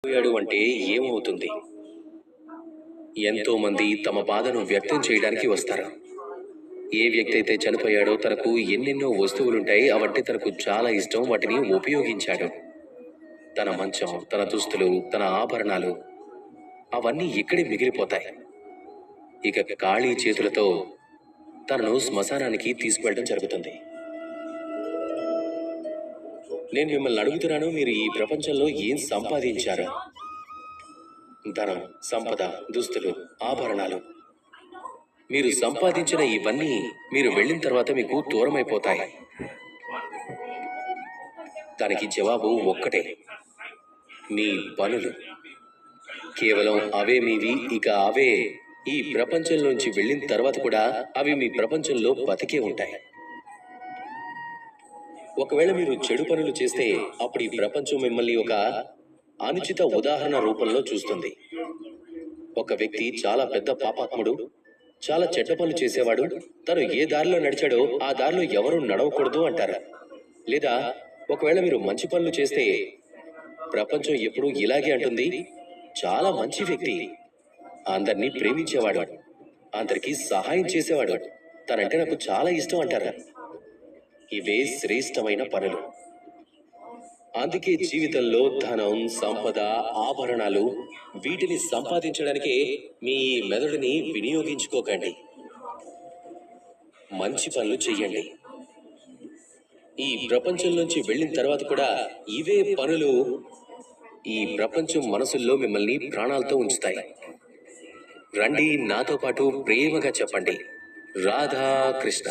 పోయాడు అంటే ఏమవుతుంది? ఎంతో మంది తమ బాధను వ్యక్తం చేయడానికి వస్తారు. ఏ వ్యక్తి అయితే చనిపోయాడో తనకు ఎన్నెన్నో వస్తువులుంటాయి, అవంటే తనకు చాలా ఇష్టం, వాటిని ఉపయోగించాడు. తన మంచం, తన దుస్తులు, తన ఆభరణాలు అవన్నీ ఇక్కడే మిగిలిపోతాయి. ఇక ఖాళీ చేతులతో తనను శ్మశానానికి తీసుకువెళ్ళడం జరుగుతుంది. నేను మిమ్మల్ని అడుగుతున్నాను, మీరు ఈ ప్రపంచంలో ఏం సంపాదించారు? ధనం, సంపద, దుస్తులు, ఆభరణాలు. మీరు సంపాదించిన ఇవన్నీ మీరు వెళ్ళిన తర్వాత మీకు దూరమైపోతాయి. దానికి జవాబు ఒక్కటే, మీ పనులు. కేవలం అవే మీవి. ఇక అవే ఈ ప్రపంచంలోంచి వెళ్ళిన తర్వాత కూడా అవి మీ ప్రపంచంలో బతికే ఉంటాయి. ఒకవేళ మీరు చెడు పనులు చేస్తే అప్పుడు ఈ ప్రపంచం మిమ్మల్ని ఒక అనుచిత ఉదాహరణ రూపంలో చూస్తుంది. ఒక వ్యక్తి చాలా పెద్ద పాపాత్ముడు, చాలా చెడ్డ పనులు చేసేవాడు. తను ఏ దారిలో నడిచాడో ఆ దారిలో ఎవరూ నడవకూడదు అంటారు. లేదా ఒకవేళ మీరు మంచి పనులు చేస్తే ప్రపంచం ఎప్పుడూ ఇలాగే అంటుంది, చాలా మంచి వ్యక్తి, అందరినీ ప్రేమించేవాడు, అందరికీ సహాయం చేసేవాడు, తనంటే నాకు చాలా ఇష్టం అంటారు. ఇవే శ్రేష్టమైన పనులు. అందుకే జీవితంలో ధనం, సంపద, ఆభరణాలు వీటిని సంపాదించడానికే మీ మెదడుని వినియోగించుకోకండి. మంచి పనులు చెయ్యండి. ఈ ప్రపంచం నుంచి వెళ్ళిన తర్వాత కూడా ఇవే పనులు ఈ ప్రపంచం మనసుల్లో మిమ్మల్ని ప్రాణాలతో ఉంచుతాయి. రండి, నాతో పాటు ప్రేమగా చెప్పండి, రాధా కృష్ణ.